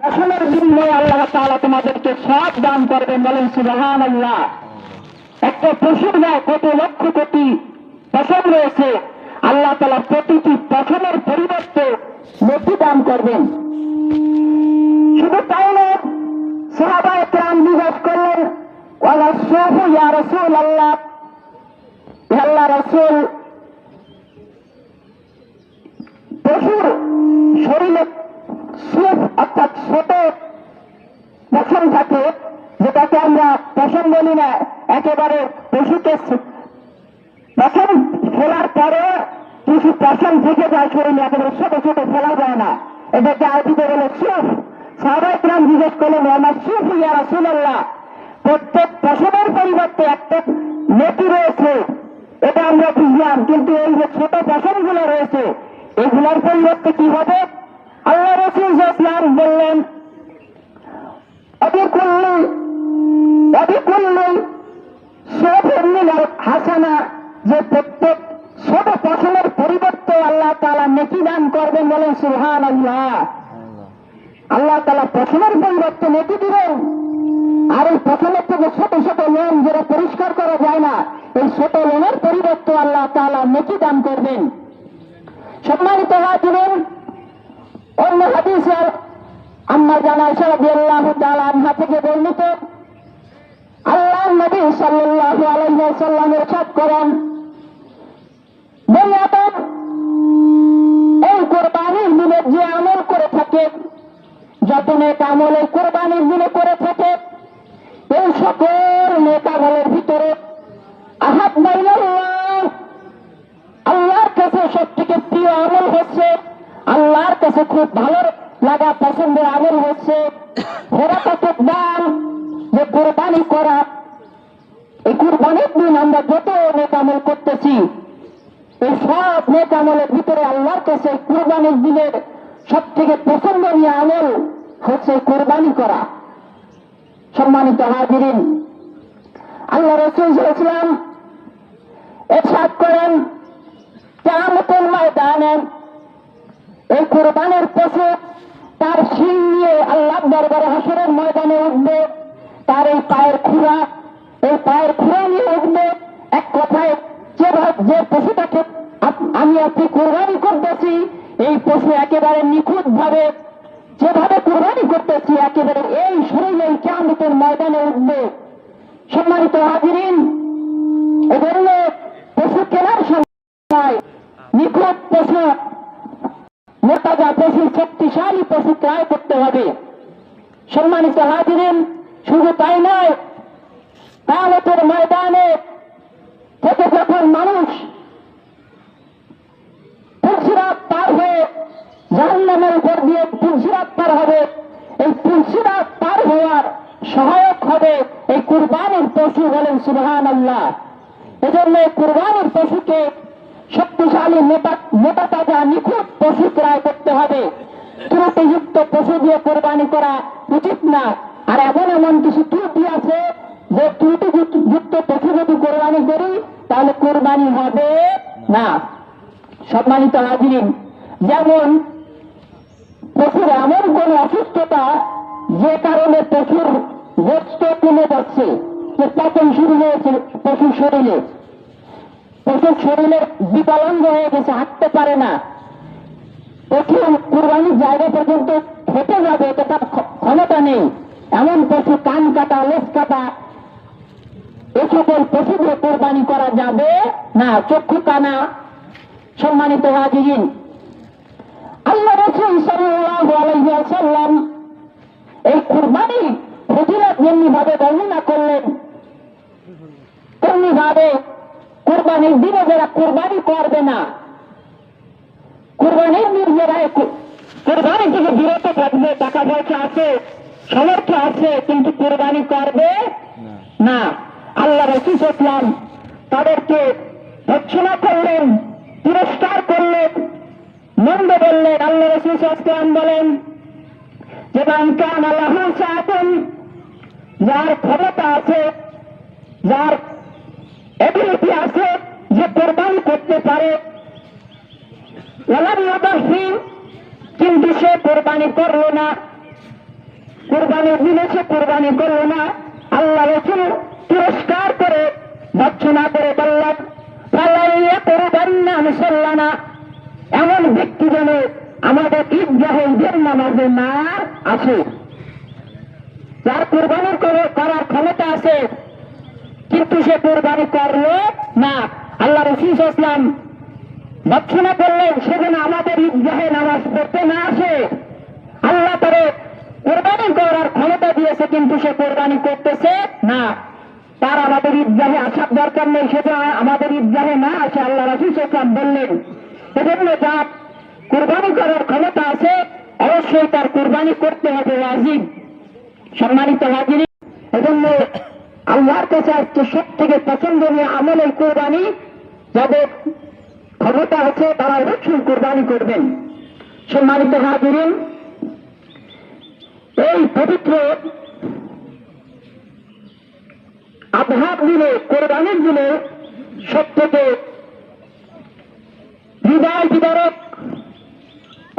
পশমের বিনিময়ে আল্লাহ তাআলা তোমাদেরকে সব দান করবেন, বলেন সুবহানাল্লাহ। একটা পশুর গায়ে কত লক্ষ কোটি পশম রয়েছে, আল্লাহ তাআলা প্রতিটি পশমের পরিবর্তে নেকি দান করবেন। শুধু তাই নয়, সাহাবায়ে কেরাম জিজ্ঞেস করলেন, ওয়ালা সুফু ইয়া রাসূলুল্লাহ, হে আল্লাহর রাসূল, পশুর শরীরে সুফ অর্থাৎ ছোট পশম থাকে, যেটাকে আমরা পশম বলি না, একেবারে পশুকে পশম ফেলার পরে কিছু পশম থেকে যায় শরীরে, একেবারে ছোট ছোট ফেলা যায় না, এটাকে আরবিতে বলে সুফ। সাহাবায়ে কেরাম জিজ্ঞেস করলেন, আমার সুফ ইয়া রাসূলুল্লাহ, প্রত্যেক পশমের পরিবর্তে একটা নেকি রয়েছে, এটা আমরা বুঝলাম, কিন্তু এই যে ছোট পশমগুলো রয়েছে এগুলোর পরিবর্তে কি হবে? আল্লাহ রাসূল সাল্লাল্লাহু আলাইহি ওয়াসাল্লাম বললেন, অবিকুল্লি সুফিন মিনাল হাসানা, যে প্রত্যেক ছোট পশমের পরিবর্তে আল্লাহ তাআলা নেকি দান করবেন, বলেন সুবহানাল্লাহ। আল্লাহ তাআলা পশমের পরিবর্তে নেকি দিবেন। আর এই পশমের থেকে ছোট ছোট লোম যেটা পরিষ্কার করা যায় না, এই ছোট লোমের পরিবর্তে আল্লাহ তাআলা নেকি দান করবেন। সম্মানিত হাজিরিন, অন্য হাদিসে আম্মা জানা আয়েশা রাদিয়াল্লাহু তাআলা আনহা থেকে বর্ণিত, আল্লাহর নবী সাল্লাল্লাহু আলাইহি ওয়াসাল্লাম ইরশাদ করেন, বনি আদম এই কুরবানির দিনে যে আমল করে থাকে, যত নেক আমল এই কুরবানির দিনে করে থাকে, এই সকল নেক আমলের ভিতরে আহাব্বা ইলাল্লাহ, আল্লাহর কাছে সবথেকে প্রিয় আমল হচ্ছে, আল্লাহর কাছে খুব ভালো লাগা পছন্দের আমল হচ্ছে হেরাকাতুদ দান, যে কুরবানি করা। এই কুরবানির দিন আমরা যত নেক আমল করতেছি, এই সব নেক আমলের ভিতরে আল্লাহর কাছে কুরবানির দিনের সব থেকে পছন্দনীয় আমল হচ্ছে কুরবানি করা। সম্মানিত হাজিরিন, আল্লাহ রাসূল সাল্লাল্লাহু আলাইহি ওয়াসাল্লাম ইরশাদ করেন, কিয়ামতের ময়দানে এই কুরবানের পশু তার শিং নিয়ে আল্লাহর দরবারে হাসরের ময়দানে উঠবে, তার এই পায়ের খুরা নিয়ে উঠবে। এক কথায় যে পশুটাকে আমি আপনি কুরবানি করতেছি, এই পশু একেবারে নিখুঁত ভাবে যেভাবে কুরবানি করতেছি, একেবারে এই শরীরে কিয়ামতের ময়দানে উঠবে। সম্মানিত হাজিরিন, এজন্য পশু কেনার সময় নিখুঁত পশু, মোতাজা পশু, শক্তিশালী পশু ক্রয় করতে হবে। সম্মানিত হাজিরিন, শুধু তাই নয়, কিয়ামতের ময়দানে থেকে যখন মানুষ পুলসিরাত পার হয়ে জাহান্নামের উপর দিয়ে পুলসিরাত পার হবে, এই পুলসিরাত পার হওয়ার সহায়ক হবে এই কুরবানির পশু, বলেন সুবহানাল্লাহ। এজন্য কুরবানির পশুকে শক্তিশালী মোটা তাজা নিখুঁত পশু ক্রয় করতে হবে। ত্রুটিযুক্ত পশু দিয়ে কোরবানি করা উচিত না। আর এমন এমন কিছু ত্রুটি আছে, যে ত্রুটিযুক্ত পশু যদি কোরবানি করি তাহলে কোরবানি হবে না। সম্মানিত হাজিরিন, যেমন পশুর এমন কোন অসুস্থতা যে কারণে পশুর গোস্ত কমে যাচ্ছে, যে পতন শুরু হয়েছে পশুর শরীরে, পশুর শরীরে বিকলাঙ্গ হয়ে গেছে, হাঁটতে পারে না, পশু কুরবানির জায়গা পর্যন্ত হেঁটে যাবে, এটা তার ক্ষমতা নেই, এমন পশু কান কাটা, লেজ কাটা, এ সকল পশু দিয়ে কোরবানি করা যাবে না, চক্ষু কানা। সম্মানিত হাজিরিন, আল্লাহ রাসূল সাল্লাল্লাহু আলাইহি ওয়াসাল্লাম এই কুরবানি ফজিলত যেমনি ভাবে বর্ণনা করলেন, তেমনি ভাবে কুরবানির দিনে যারা কুরবানি করবে না, কুরবানির দিন যারা কুরবানি থেকে বিরত থাকবে, টাকা পয়সা আছে, সামর্থ্য আছে, কিন্তু কুরবানি করবে না, আল্লাহ রাসূল সাল্লাল্লাহু আলাইহি ওয়াসাল্লাম তাদেরকে ভর্ৎসনা করলেন, তিরস্কার করলেন, মন্দ বললেন। আল্লাহ রাসূল সাল্লাল্লাহু আলাইহি ওয়াসাল্লাম বলেন যে, মান কানা লাহু সাআতুন, যার ক্ষমতা আছে, যার এবিলিটি আছে, যে কোরবানি করতে পারে, ওয়ালাম ইউদাহি, কিন্তু সে কোরবানি করলো না, কুরবানির দিনে সে কুরবানি করল না, আল্লাহ রাসূল তিরস্কার করে ভর্ৎসনা করে বললেন, ফালাইয়া কুরবান্না মুসাল্লানা, এমন ব্যক্তি যেন আমাদের ঈদগাহে ঈদের নামাজে না আসে। যার কুরবানির করার ক্ষমতা আছে কিন্তু সে কুরবানি করলো না, আল্লাহ রাসূল সাল্লাল্লাহু আলাইহি ওয়াসাল্লাম ভর্ৎসনা করলেন সেদিন আমাদের ঈদগাহে নামাজ পড়তে না আসে। আল্লাহ তারে কোরবানি করার ক্ষমতা দিয়েছে কিন্তু সে কোরবানি করতেছে না, তার আমাদের ঈদগাহে আসার দরকার নেই, সেটা আমাদের ঈদগাহে না আসে। আল্লাহ রাসূল সাল্লাল্লাহু আলাইহি ওয়াসাল্লাম বললেন এজন্য যার কোরবানি করার ক্ষমতা আছে অবশ্যই তার কোরবানি করতে হবে ওয়াজিব। সম্মানিত হাজিরিন, এজন্য আল্লাহর কাছে আজকে সব থেকে পছন্দনীয় আমল এই কোরবানি। যাদের ক্ষমতা আছে তারা অবশ্যই কোরবানি করবেন। সম্মানিত হাজিরিন, এই পবিত্র আবহার দিনে, কোরবানির দিনে সব থেকে হৃদয় বিদারক,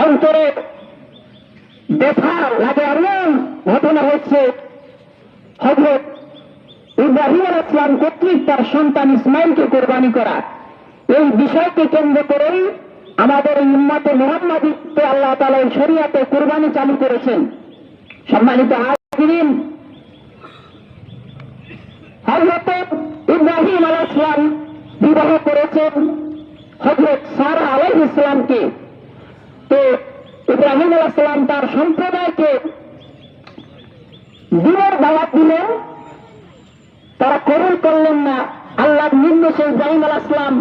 অন্তরে ব্যথা লাগে এমন ঘটনা হচ্ছে হযরত ইব্রাহিম আলাইহিস সালাম কর্তৃক তার সন্তান ইসমাইলকে কোরবানি করা। এই বিষয়কে কেন্দ্র করেই আমাদের উম্মতে মুহাম্মাদীতে আল্লাহ তাআলা এই শরীয়তে কোরবানি চালু করেছেন। সম্মানিত হাজিরিন, হযরত ইব্রাহিম আলাইহিস সালাম বিবাহ করেছেন হযরত সারা আলাইহিস সালামকে। তো ইব্রাহিম আলাইহিস সালাম তার সম্প্রদায়কে দিনের দাওয়াত দিলেন, তারা কবুল করলেন না। আল্লাহর নির্দেশে ইব্রাহিম আলাইহিস সালাম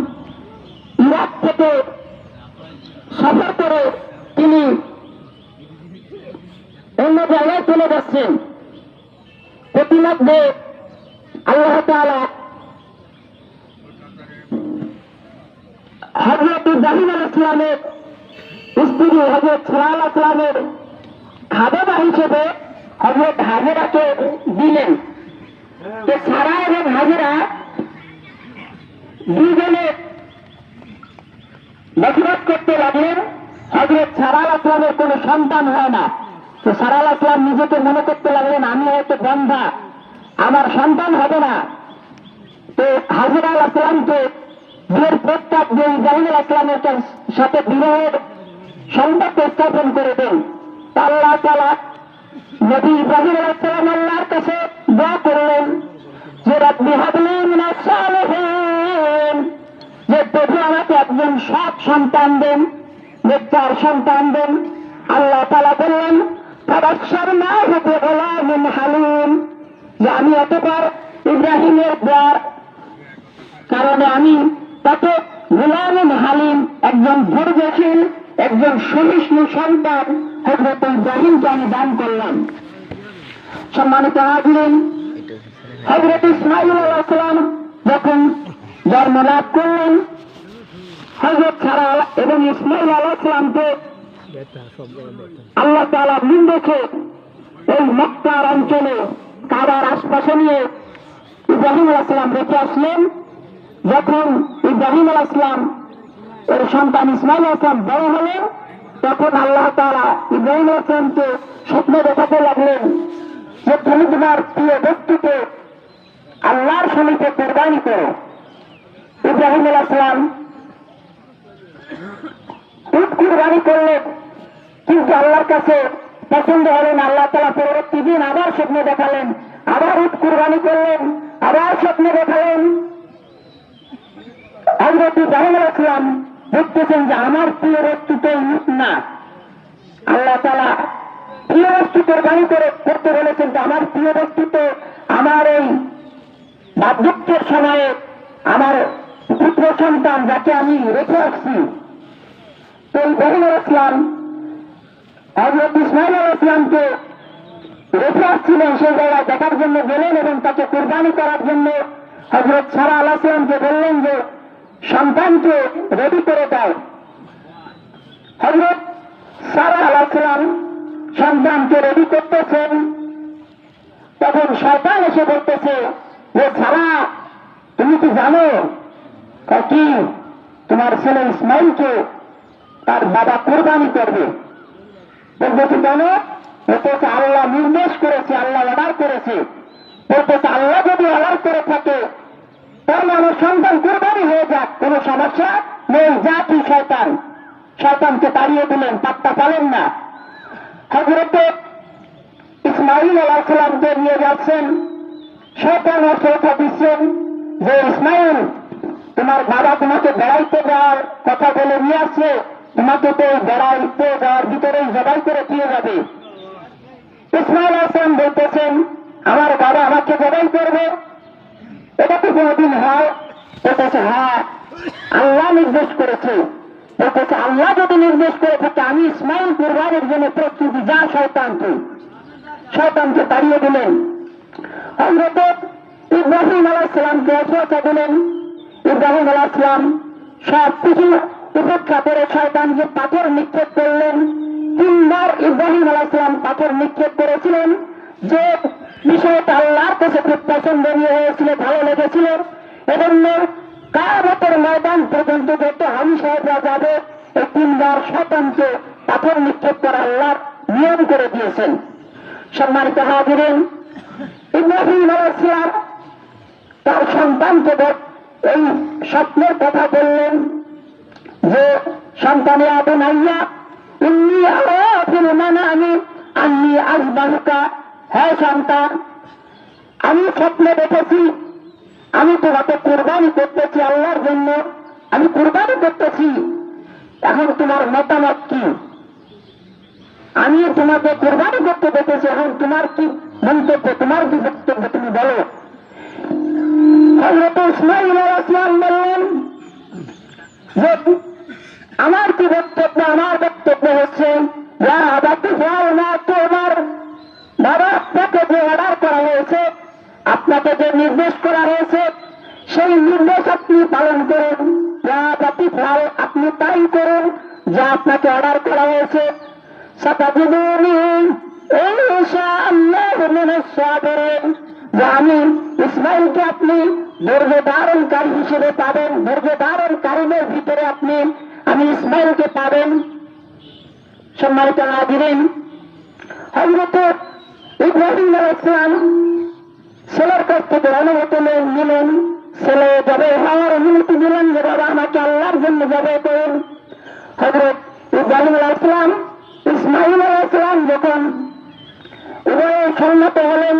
ইরাক থেকে সফর করে তিনি অন্য জায়গায় চলে যাচ্ছেন। প্রতিমধ্যে আল্লাহ তাআলা হযরত ইব্রাহিম আলাইহিস সালামের স্ত্রী হযরত সারা আলাইহিস সালামের খাদেমা হিসেবে হযরত হাজেরাকে দিলেন। তো সারা এবং হাজেরা দুজনে বসবাস করতে লাগলেন। হযরত সারা আলাইহিস সালামের কোনো সন্তান হয় না। তো সারা আলাইহিস সালাম নিজেকে মনে করতে লাগলেন আমি হয়তো বন্ধা, আমার সন্তান হবে না। তো হাজেরা আলাইহিস সালামকে বিয়ের প্রস্তাব দিয়ে ইব্রাহিম আলাইহিস সালামের সাথে বিবাহের সম্পর্ক স্থাপন করে দেন। আল্লাহ তাআলা নবী ইব্রাহিম আলাইহিস সালাম আল্লাহর কাছে দোয়া করলেন যে রব্বি হাবলি মিনাস সালিহিন, যে প্রভু আমাকে একজন সৎ সন্তান দেন, নেককার সন্তান দেন। আল্লাহ তাআলা বললেন ফাবাশশারনাহু বিগুলামিন হালিম, যে আমি অতঃপর ইব্রাহিমের দোয়ার কারণে আমি তাকে গুলামিন হালিম, একজন ধৈর্যশীল, একজন সহিষ্ণু সন্তান হযরত ইব্রাহিমকে আমি দান করলাম। সম্মানিত হাজিরিন, হযরত ইসমাঈল আলাইহিস সালাম যখন জন্ম লাভ করলেন, হযরত সারা এবং ইসমাঈল আলাইহিস সালামকে আল্লাহ তাআলা নির্দেশে এই মক্কার অঞ্চলে কাবার আশপাশে নিয়ে ইব্রাহিম আলাইহিস সালাম রেখে আসলেন। যখন ইব্রাহিম আলাইহিস সালাম এর সন্তান ইসমাঈল আলাইহিস সালাম বড় হলেন, তখন আল্লাহ তাআলা ইব্রাহিম আলাইহিস সালামকে স্বপ্ন দেখাতে লাগলেন যে তুমি তোমার প্রিয় বস্তুকে আল্লাহর সমিতে কোরবানি করো। ইব্রাহিম আলাইহিস সালাম উট কোরবানি করলেন, কিন্তু আল্লাহর কাছে পছন্দ হলেন। আল্লাহ তাআলা পরবর্তী দিন আবার স্বপ্ন দেখালেন, আবার উট কোরবানি করলেন, আবার স্বপ্ন দেখালেন। হযরত ইব্রাহিম আলাইহিস সালাম দেখতেছেন যে আমার প্রিয় বস্তু তো উট না। আল্লাহ তাআলা প্রিয় বস্তু কোরবানি করতে বলেছেন, যে আমার প্রিয় বস্তু তো আমার এই বার্ধক্যের সময়ে আমার পুত্র সন্তান যাকে আমি রেখে আসছি। তো ইব্রাহিম আলাইহিস সালাম হযরত ইসমাঈল আলাইহিস সালামকে রেখে আসছিলেন, সেই জায়গায় দেখার জন্য গেলেন এবং তাকে কোরবানি করার জন্য হযরত সারা আলাইহিস সালামকে বললেন যে সন্তানকে রেডি করে দাও। হযরত সারা আলাইহিস সালাম সন্তানকে রেডি করতেছেন, তখন শয়তান এসে বলতেছে যে সারা তুমি কি জানো কি তোমার ছেলে ইসমাঈলকে তার বাবা কোরবানি করবে? বলতেছে কেন? বলতেছে আল্লাহ নির্দেশ করেছে, আল্লাহ অর্ডার করেছে। বলতেছে আল্লাহ যদি অর্ডার করে থাকে তার মানে সন্তান কুরবানি হয়ে যাক, কোন সমস্যা নেই। যা কি শয়তান, শয়তানকে তাড়িয়ে দিলেন, পাত্তা পালেন না। হযরতে ইসমাঈল আলাইহিস সালামকে নিয়ে যাচ্ছেন, শয়তান কথা দিচ্ছেন যে ইসমাঈল, তোমার বাবা তোমাকে বেড়াইতে যাওয়ার কথা বলে নিয়ে আসছে, তোমাকে তো বেড়াইতে যাওয়ার ভিতরেই জবাই করে দিয়ে যাবে। ইসমাঈল আলাইহিস সালাম বলতেছেন আমার বাবা আমাকে জবাই করবে, এটা তো কোনদিন হয়? বলতেছে হ্যাঁ, আল্লাহ নির্দেশ করেছে। বলতেছে আল্লাহ যদি নির্দেশ করে থাকে আমি ইসমাঈল কুরবানির জন্য প্রস্তুতি। যা শয়তানকে তাড়িয়ে দিলেন। হযরত ইব্রাহিম আলাইহিস সালামকে ওয়াসিয়ত দিলেন। ইব্রাহিম আলাইহিস সালাম সব কিছু উপেক্ষা করে শয়তানকে পাথর নিক্ষেপ করলেন। 3 বার ইব্রাহিম আলাইহিস সালাম পাথর নিক্ষেপ করেছিলেন, যে বিষয়টা আল্লাহর কাছে খুব পছন্দনীয় হয়েছিল, ভালো লেগেছিল। এজন্য কিয়ামতের ময়দান পর্যন্ত যত হামশা যাবে এই 3 বার শয়তানকে পাথর নিক্ষেপ করা আল্লাহর নিয়ম করে দিয়েছেন। সম্মানিত হাজিরিন, ইব্রাহিম আলাইহিস সালাম তার সন্তানকে এই স্বপ্নের কথা বললেন যে সন্তানে আবুনাইয়া ইন্নী আরা ফিল মানামি আন্নী আযবাহুকা, হে সন্তান আমি স্বপ্নে দেখেছি আমি তোমাকে কুরবানি করতেছি, আল্লাহর জন্য আমি কুরবানি করতেছি। এখন তোমার মতামত কি? আমি তোমাকে কুরবানি করতে দেখেছি, এখন তোমার কি মন্তব্য, তোমার কি বক্তব্য, তুমি বলো। হযরত ইসমাঈল আলাইহিস সালাম বললেন যে আমার কি বক্তব্য? আমার বক্তব্য হচ্ছে তোমার বাবা আপনাকে যে অর্ডার করা হয়েছে, আপনাকে যে নির্দেশ করা হয়েছে সেই নির্দেশ আপনি পালন করুন। আপনি তাই করুন যা আপনাকে অর্ডার করা হয়েছে। যে আমি ইসমাঈলকে আপনি ধৈর্য ধারণকারী হিসেবে পাবেন, ধৈর্য ধারণকারীদের ভিতরে আমি ইসমাঈলকে পাবেন। সম্মানিত হাজিরিন, হযরত ইব্রাহিম আলাইহিস সালাম ছেলের কাছ থেকে অনুমতি নিলেন, ছেলে যাবে হওয়ার অনুমতি দিলেন যে বাবা আমাকে আল্লাহর জন্য যাবে করুন। হযরত ইব্রাহিম আলাইহিস সালাম ইসমাঈল আলাইহিস সালাম যখন উভয়ে সম্মত হলেন,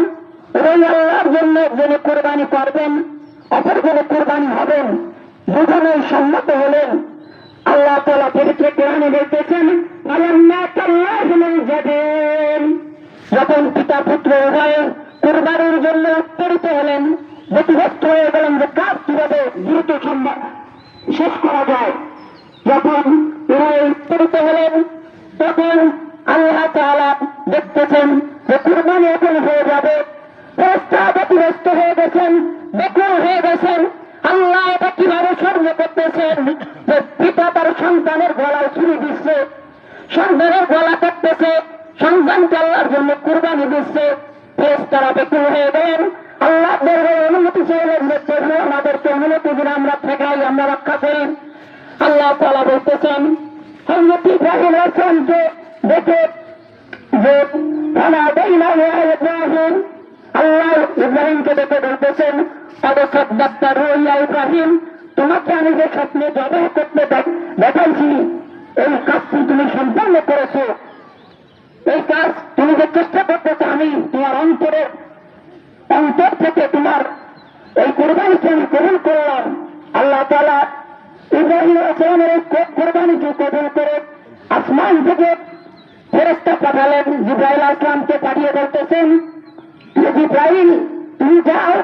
উভয় আল্লাহর জন্য একজনে কুরবানি করবেন, অপরজনে কুরবানি হবেন, দুজনেই সম্মত হলেন। আল্লাহ তাআলা পবিত্র কোরআনে বলতেছেন যখন পিতা পুত্র উভয়ে কুরবানির জন্য উত্তরিত হলেন, ব্যতিব্যস্ত হয়ে গেলেন যে কাজ কিভাবে দ্রুত শেষ করা যায়। যখন উভয়ে উত্তরিত হলেন তখন আল্লাহ তাআলা দেখতেছেন যে কুরবানি এখন হয়ে যাবে। ফেরেশতা ব্যতিব্যস্ত হয়ে গেছেন, বেকুল হয়ে গেছেন। আল্লাহ এটা কিভাবে সহ্য করতেছেন যে পিতা তার সন্তানের গলায় ছুরি দিচ্ছে, সন্তানের গলা কাটতেছে, সন্তানকে আল্লাহর জন্য কুরবানি দিচ্ছে। ফেরেশতারা বেকুল হয়ে গেলেন। আল্লাহ দরবারে অনুমতি চাইলেন যে প্রভু আমাদেরকে অনুমতি দিন, আমরা ঠেকাই, আমরা রক্ষা করি। আল্লাহ তাআলা বলতেছেন হযরত ইব্রাহিম আলাইহিস সালামকে দেখে যে ইব্রাহিম, আল্লাহ ইব্রাহিমকে দেখে বলতেছেন ইব্রাহিম, তোমাকে আমি যে স্বপ্নে জবাই করতে দেখাইছি এই কাজটি তুমি সম্পন্ন করেছো। এই কাজ তুমি যে চেষ্টা করতেছো, আমি তোমার অন্তর থেকে তোমার এই কুরবানিকে আমি কবুল করলাম। আল্লাহ তাআলা ইব্রাহিম আলাইহিস সালামের এই কুরবানিকে কবুল করে আসমান থেকে ফেরেশতা পাঠালেন, জিবরাইল আলাইহিস সালামকে পাঠিয়ে বলতেছেন যে জিবরাইল তুমি যাও,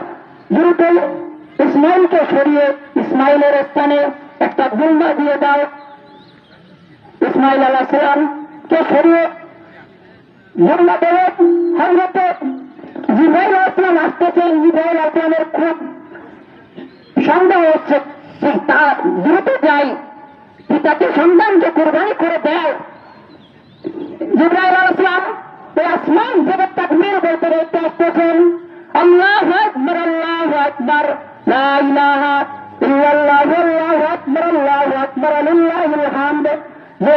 দ্রুত ইসমাঈলকে সরিয়ে ইসমাঈলের স্থানে একটা গুম্বা দিয়ে দাও। ইসমাঈল আলাইহিস সালামকে সরিয়ে গুম্বা দেবে। হযরত জিবরাইল আলাইহিস সালাম আসতেছেন, জিবরাইল আলাইহিস সালামের খুব সন্দেহ হচ্ছে, তা দ্রুত যাই, পিতাকে সন্তানকে কুরবানি করে দেয়। জিবরাইল আলাইহিস সালাম এই আসমান থেকে তাকবীর বলতে বলতে আসতেছেন, আল্লাহু আকবার, আল্লাহু আকবার, লা ইলাহা ইল্লাল্লাহু, আল্লাহু আকবার, আল্লাহু আকবার, লিল্লাহিল হামদ। যে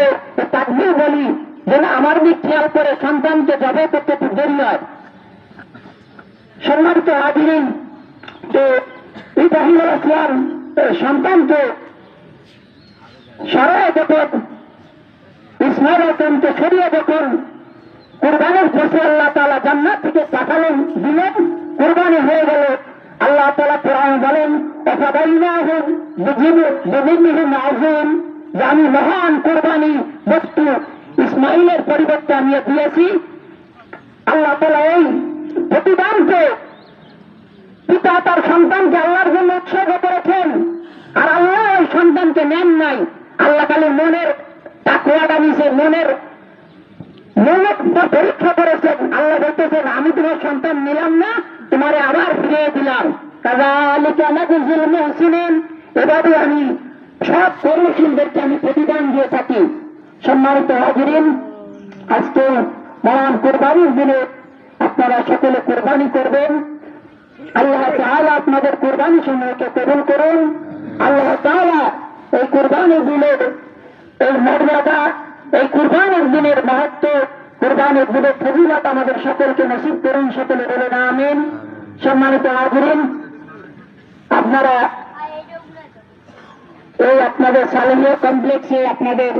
তাকবীর বলি যেন আমার দিক খেয়াল করে সন্তানকে জবাই করতে একটু দেরি হয়। সম্মানিত হাজিরিন, তো ইব্রাহিম আলাইহিস সালাম সন্তানকে সরায় যখন ইসমাইল আলাইহিসসালামকে সরিয়ে যখন কুরবানির পশু আল্লাহ তাআলা জান্নাত থেকে পাঠালেন, দিলেন, কুরবানি হয়ে গেল। আল্লাহ তাআলা কোরআনে বলেন, অফাদাইনাহুম বিযিবহিন আযীম, যে আমি মহান কুরবানি বস্তু ইসমাইলের পরিবর্তে আমি দিয়েছি। আল্লাহ তাআলা এই প্রতিদানকে, পিতা তার সন্তানকে আল্লাহর জন্য উৎসর্গ করেছেন, আর আল্লাহ ওই সন্তানকে নেন নাই। আল্লাহ খালি মনের তাকওয়াটা নিছে, মনের পরীক্ষা করেছেন। আল্লাহ বলতেছেন, আমি তোমার সন্তান নিলাম না, তোমারে আবার ফিরিয়ে দিলাম। কাযালিকা নাজজিল মুহসিনিন, এভাবে আমি সব কর্মশীলদেরকে আমি প্রতিদান দিয়ে থাকি। সম্মানিত হাজিরিন, আজকে মহান কুরবানির দিনে আপনারা সকলে কুরবানি করবেন। আল্লাহ তাআলা আপনাদের কুরবানি সমূহকে কবুল করুন। আল্লাহ তাআলা এই কুরবানির দিনের এই মর্যাদা, এই কুরবানির দিনের মাহাত্ম্য, কুরবানির দিনের ফজিলত আমাদের সকলকে নসিব করুন। সকলে বলেন আমিন। সম্মানিত হাজিরিন, আপনারা এই আপনাদের সালেহিয়া কমপ্লেক্সে আপনাদের